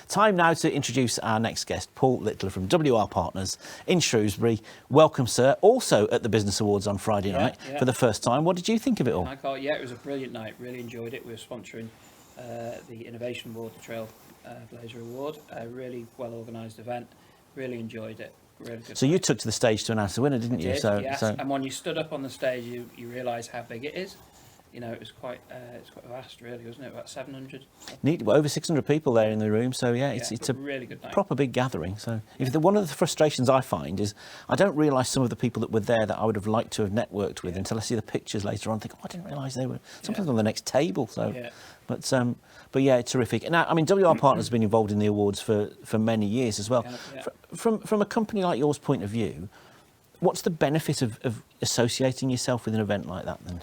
Time now to introduce our next guest, Paul Littler from WR Partners in Shrewsbury. Welcome, sir. Also at the Business Awards on Friday night for the first time. What did you think of it all? Yeah, it was a brilliant night. Really enjoyed it. We were sponsoring the Innovation Award, the Trailblazer Award. A really well organised event. Really enjoyed it. Really good. So you took to the stage to announce the winner, didn't you? Yes. And when you stood up on the stage, you realise how big it is. You know, it was quite vast, really, wasn't it? About 700. Over 600 people there in the room. So it's a really good night. Proper big gathering. So one of the frustrations I find is I don't realise some of the people that were there that I would have liked to have networked with until I see the pictures later on. And think, I didn't realise they were sometimes on the next table. So, but yeah, it's terrific. Now, I mean, WR Partners has been involved in the awards for many years as well. From a company like yours point of view, what's the benefit of associating yourself with an event like that then?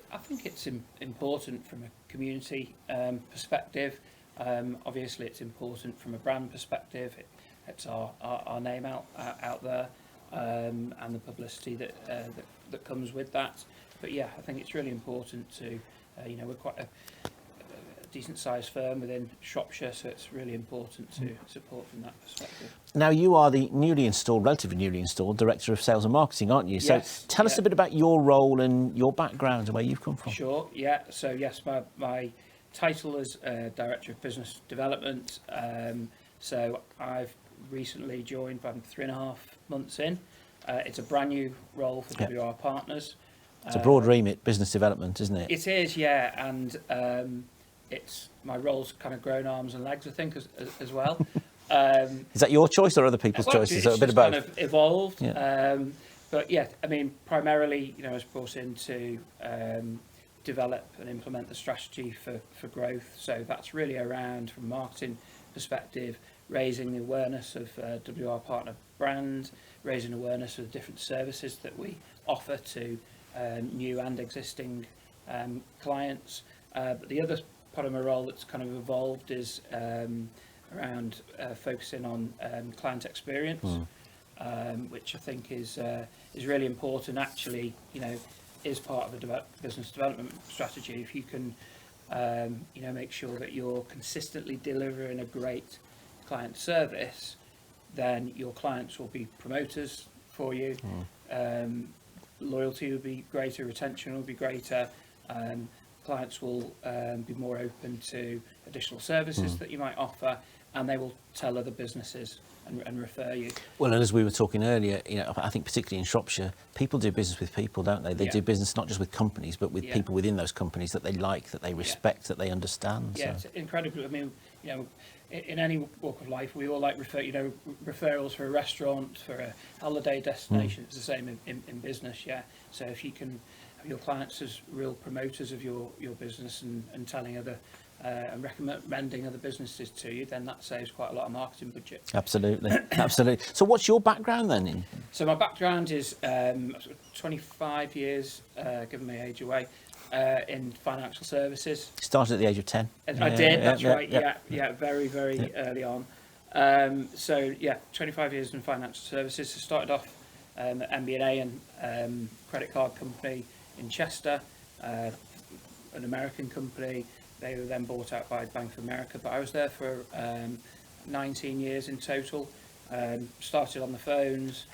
I think it's important from a community perspective. Obviously, it's important from a brand perspective. It's our name out there and the publicity that comes with that. But yeah, I think it's really important to, we're quite a decent sized firm within Shropshire, so it's really important to support from that perspective. Now, you are the relatively newly installed Director of Sales and Marketing, aren't you? Yes, so tell us a bit about your role and your background and where you've come from. Sure, yeah. So yes, my title is Director of Business Development. So I've recently joined, I'm 3.5 months in. It's a brand new role for WR Partners. It's a broad remit, business development, isn't it? It is, yeah, and it's my role's kind of grown arms and legs, I think, as well. Is that your choice or other people's choices? It's a bit of both. Kind of evolved. Yeah. But yeah, I mean, primarily, I was brought in to develop and implement the strategy for growth. So that's really around, from a marketing perspective, raising the awareness of WR Partner brand, raising awareness of the different services that we offer to new and existing clients. But the other part of my role that's kind of evolved is around focusing on client experience, which I think is really important. Actually, is part of a business development strategy. If you can, make sure that you're consistently delivering a great client service, then your clients will be promoters for you. Loyalty will be greater, retention will be greater. Clients will be more open to additional services that you might offer, and they will tell other businesses and refer you. Well, and as we were talking earlier, I think particularly in Shropshire, people do business with people, don't they? They do business not just with companies, but with people within those companies that they like, that they respect, that they understand. Yeah, so. It's incredible. I mean, in any walk of life, we all like referrals for a restaurant, for a holiday destination. It's the same in business, yeah. So if you can have your clients as real promoters of your business and telling other and recommending other businesses to you, then that saves quite a lot of marketing budget. Absolutely, absolutely. So what's your background then? So my background is 25 years, giving my age away, in financial services. Started at the age of 10. I did, that's right, yeah, very, very early on. 25 years in financial services. I started off at MBA and credit card company in Chester, an American company. They were then bought out by Bank of America, but I was there for 19 years in total. Started on the phones,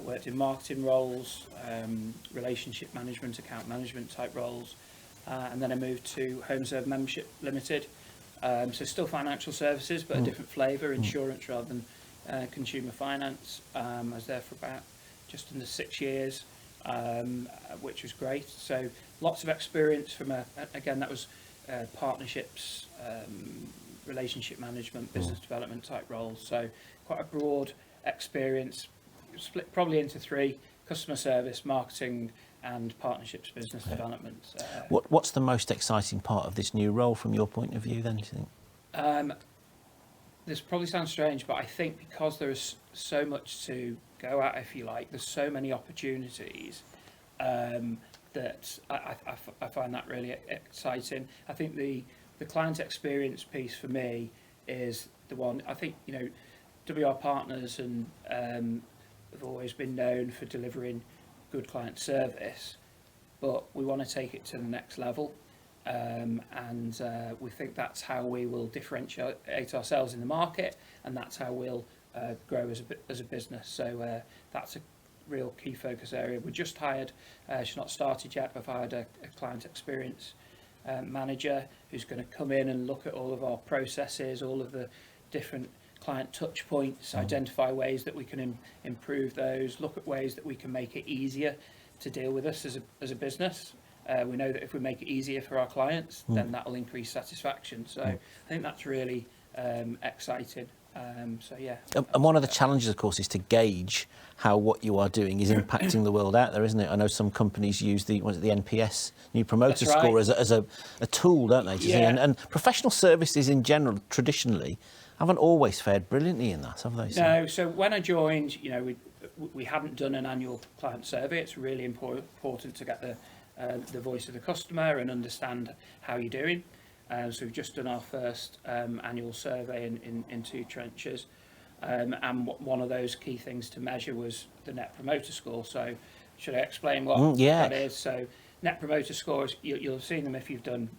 worked in marketing roles, relationship management, account management type roles, and then I moved to HomeServe Membership Limited. So still financial services, but a different flavour, insurance rather than consumer finance. I was there for about just under 6 years, which was great. So lots of experience from again, that was partnerships, relationship management, business development type roles. So quite a broad experience, split probably into 3: customer service, marketing, and partnerships business development. What's the most exciting part of this new role from your point of view then, do you think? This probably sounds strange, but I think because there is so much to go at, if you like, there's so many opportunities that I find that really exciting. I think the client experience piece for me is the one. I think, WR Partners and have always been known for delivering good client service, but we want to take it to the next level. and we think that's how we will differentiate ourselves in the market, and that's how we'll grow as a business. So that's a real key focus area. We just hired, she's not started yet, but I've hired a client experience manager who's going to come in and look at all of our processes, all of the different client touch points, identify ways that we can improve those, look at ways that we can make it easier to deal with us as a business. We know that if we make it easier for our clients, then that will increase satisfaction. So I think that's really exciting. So yeah. And one of the challenges, of course, is to gauge how what you are doing is impacting the world out there, isn't it? I know some companies use the NPS, New Promoter Score, as a tool, don't they? To see? And professional services in general, traditionally, haven't always fared brilliantly in that, have they? No. So when I joined, we hadn't done an annual client survey. It's really important to get the voice of the customer and understand how you're doing. So we've just done our first annual survey in 2 trenches, and one of those key things to measure was the Net Promoter Score. So should I explain what that is? So Net Promoter Scores, you'll have seen them if you've done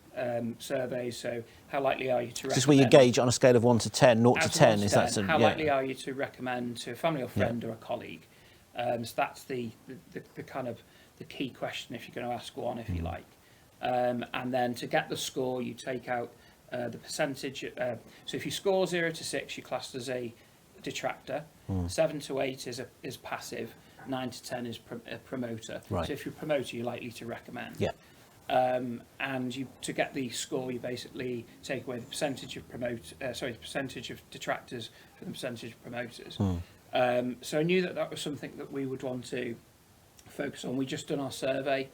surveys. So how likely are you to recommend? This is where you gauge on a scale of 1 to 10, 0 to 10. Is that how likely are you to recommend to a family or friend or a colleague? So that's the kind of the key question if you're going to ask one, if you like. And then to get the score, you take out the percentage. So if you score 0 to 6, you're classed as a detractor. 7 to 8 is passive. 9 to 10 is a promoter. Right. So if you're a promoter, you're likely to recommend. Yeah. And to get the score, you basically take away the percentage of percentage of detractors from the percentage of promoters. So I knew that was something that we would want to focus on. We just done our survey.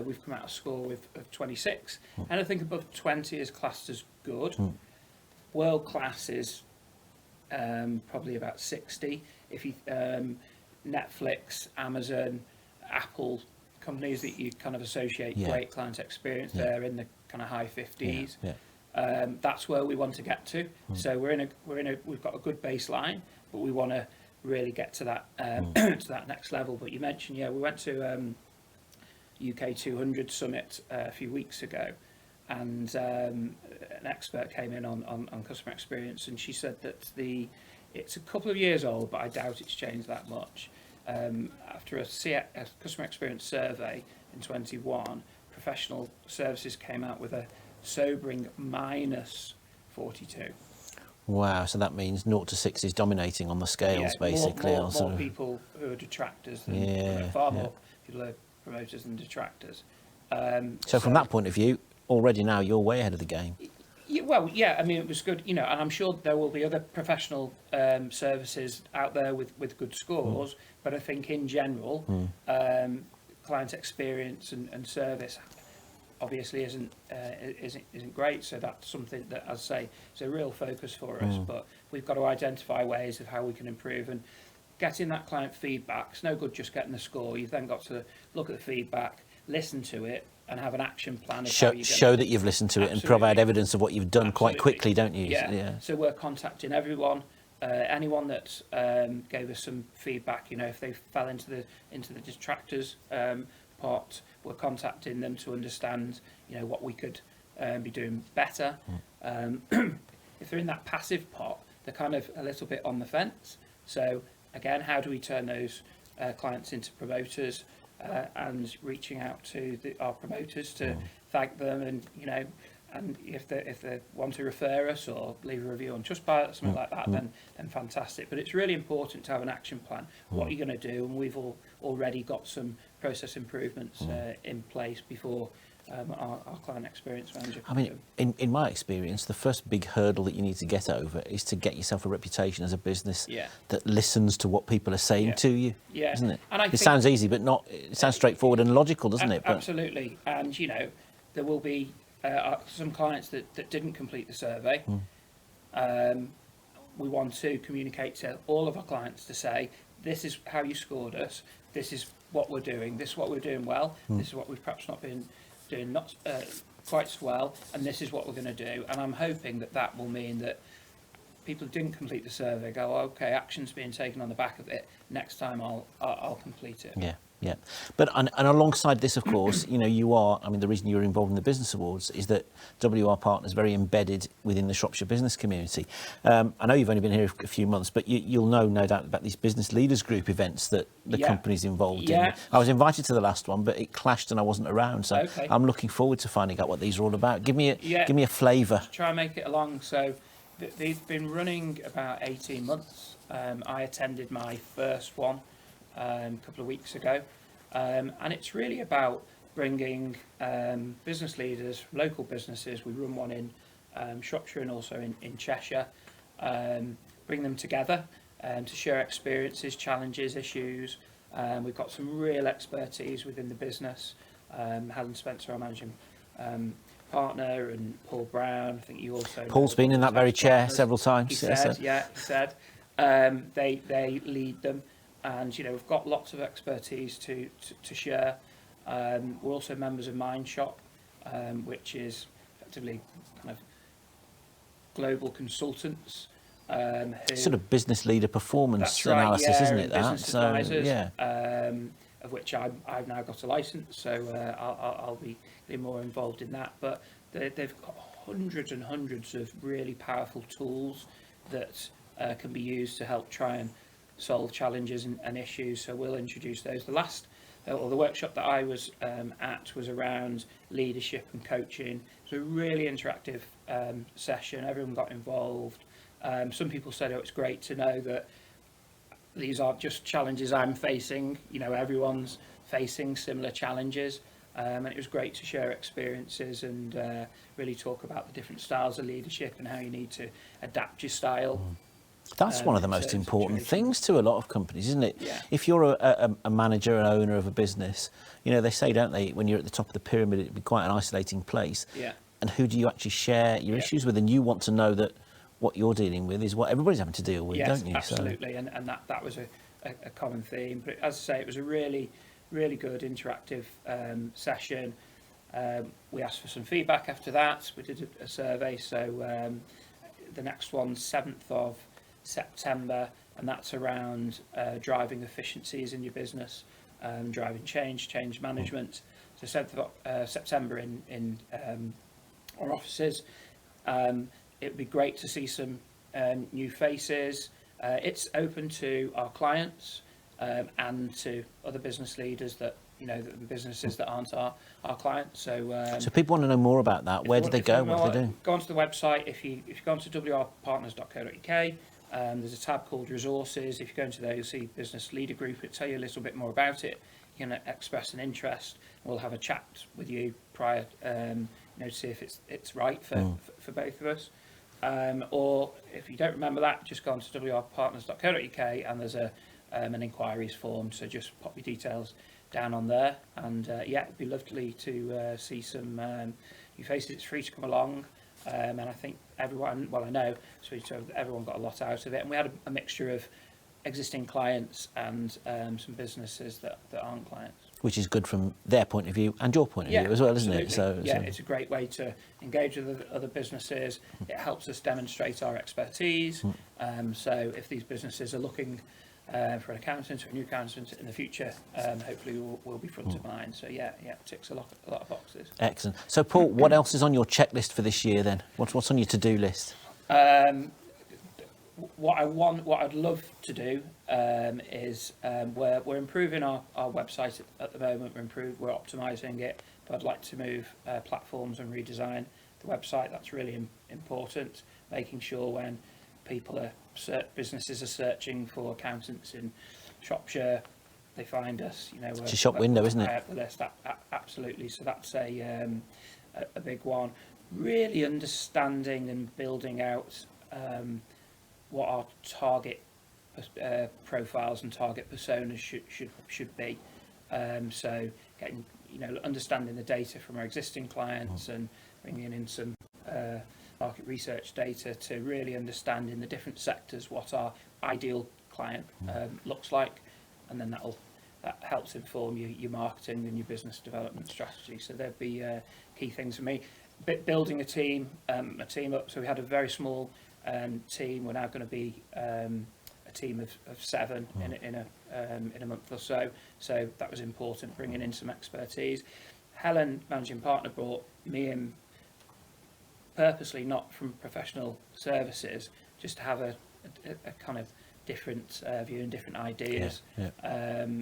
We've come out a score of 26. Anything above 20 is classed as good. World class is probably about 60. If you Netflix, Amazon, Apple, companies that you kind of associate great client experience, they're in the kind of high 50s. That's where we want to get to. So we've got a good baseline, but we want to really get to that to that next level. But you mentioned, we went to UK 200 summit a few weeks ago, and an expert came in on customer experience, and she said that it's a couple of years old, but I doubt it's changed that much. After a customer experience survey in 21, professional services came out with a sobering -42. Wow, so that means 0 to 6 is dominating on the scales, basically. More people who are detractors than far more people are promoters than detractors. So from that point of view, already now you're way ahead of the game. I mean, it was good, and I'm sure there will be other professional services out there with good scores, but I think in general, client experience and service obviously isn't great. So that's something that, as I say, is a real focus for us. But we've got to identify ways of how we can improve, and getting that client feedback. It's no good just getting the score. You've then got to look at the feedback, listen to it, and have an action plan. Show that you've listened to it and provide evidence of what you've done quite quickly, don't you? Yeah. So we're contacting everyone, anyone that gave us some feedback. If they fell into the detractors pot, we're contacting them to understand, what we could be doing better. If they're in that passive pot, they're kind of a little bit on the fence. So again, how do we turn those clients into promoters? And reaching out to our promoters to thank them, and if they want to refer us or leave a review on Trustpilot or something like that, then fantastic. But it's really important to have an action plan. What are you going to do? And we've already got some process improvements in place before our client experience manager. I mean, in my experience, the first big hurdle that you need to get over is to get yourself a reputation as a business that listens to what people are saying to you, isn't it? And it sounds easy, but not. It sounds straightforward and logical, doesn't it? But absolutely. And there will be some clients that didn't complete the survey. We want to communicate to all of our clients to say, this is how you scored us. This is what we're doing. This is what we're doing well. This is what we've perhaps not been doing not quite so well, and this is what we're going to do. And I'm hoping that will mean that people who didn't complete the survey go, okay, action's being taken on the back of it. Next time I'll complete it. Yeah. Yeah, but and alongside this, of course, you know, you are. I mean, the reason you're involved in the Business Awards is that WR Partners very embedded within the Shropshire business community. I know you've only been here a few months, but you'll know, no doubt, about these business leaders group events that the company's involved in. I was invited to the last one, but it clashed and I wasn't around. So I'm looking forward to finding out what these are all about. Give me a flavour. Try and make it along. So they've been running about 18 months. I attended my first one a couple of weeks ago, and it's really about bringing business leaders, local businesses. We run one in Shropshire and also in Cheshire. Bring them together to share experiences, challenges, issues. We've got some real expertise within the business. Helen Spencer, our managing partner, and Paul Brown. I think you also. Paul's been in that very chair several times. He said. They lead them. And, you know, we've got lots of expertise to share. We're also members of Mindshop, which is effectively kind of global consultants. Sort of business leader performance analysis, isn't it? Business advisors, of which I've now got a license, so I'll be getting more involved in that. But they've got hundreds and hundreds of really powerful tools that can be used to help try and solve challenges and issues. So we'll introduce those. The workshop that I was at was around leadership and coaching. It was a really interactive session. Everyone got involved. Some people said, "Oh, it's great to know that these aren't just challenges I'm facing. You know, everyone's facing similar challenges." And it was great to share experiences and really talk about the different styles of leadership and how you need to adapt your style. That's one of the most important things to a lot of companies, isn't it? Yeah. If you're a manager, an owner of a business, you know, they say, don't they, when you're at the top of the pyramid, it'd be quite an isolating place. Yeah. And who do you actually share your issues with? And you want to know that what you're dealing with is what everybody's having to deal with, don't you? Absolutely. So. And that was a common theme. But as I say, it was a really, really good interactive session. We asked for some feedback after that. We did a survey. So the next one's 7th of September, and that's around driving efficiencies in your business, driving change management. So 7th of September in our offices. It would be great to see some new faces. It's open to our clients and to other business leaders that, you know, the businesses that aren't our clients. So people want to know more about that. Where do they go? What do they do? Go onto the website. If you go onto wrpartners.co.uk, there's a tab called resources. If you go into there, you'll see business leader group. It'll tell you a little bit more about it. You can express an interest. We'll have a chat with you prior, you know, to see if it's right for both of us. Or if you don't remember that, just go onto wrpartners.co.uk and there's an inquiries form. So just pop your details down on there. And it'd be lovely to see some new faces. It's free to come along. And I think everyone, well, I know, so everyone got a lot out of it. And we had a mixture of existing clients and some businesses that aren't clients. Which is good from their point of view and your point of view as well, isn't it? So it's a great way to engage with other businesses. It helps us demonstrate our expertise. So if these businesses are looking for an accountant or a new accountant in the future, hopefully we'll be front of mind. So ticks a lot of boxes. Excellent. So Paul, what else is on your checklist for this year then? What's on your to-do list? What I'd love to do is we're improving our website at the moment. We're optimising it, but I'd like to move platforms and redesign the website. That's really important. Making sure when businesses are searching for accountants in Shropshire, they find us. You know, it's a shop window, isn't it? Up the list, absolutely. So that's a big one. Really understanding and building out what our target profiles and target personas should be. So getting, you know, understanding the data from our existing clients and bringing in some market research data to really understand in the different sectors what our ideal client looks like, and then that helps inform your marketing and your business development strategy. So there'd be key things for me. Building a team up. So we had a very small team. We're now going to be a team of 7 in a month or so. So that was important, bringing in some expertise. Helen, managing partner, brought me in purposely not from professional services, just to have a kind of different view and different ideas.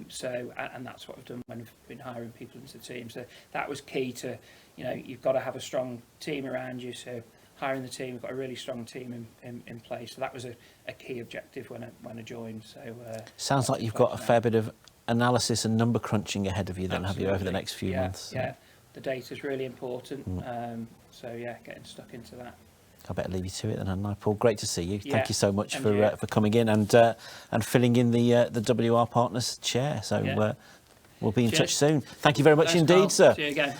So and that's what I've done when I've been hiring people into the team. So that was key to, you've got to have a strong team around you. So hiring the team, we've got a really strong team in place. So that was a key objective when I joined. So sounds like you've got a fair bit of analysis and number crunching ahead of you then, have you, over the next few months? Yeah, the data's really important. So yeah, getting stuck into that. I better leave you to it then, hadn't I, Paul? Great to see you. Thank you so much for coming in and filling in the WR Partners chair. So we'll be in touch soon. Thank you very much indeed, Carl. sir. See you again.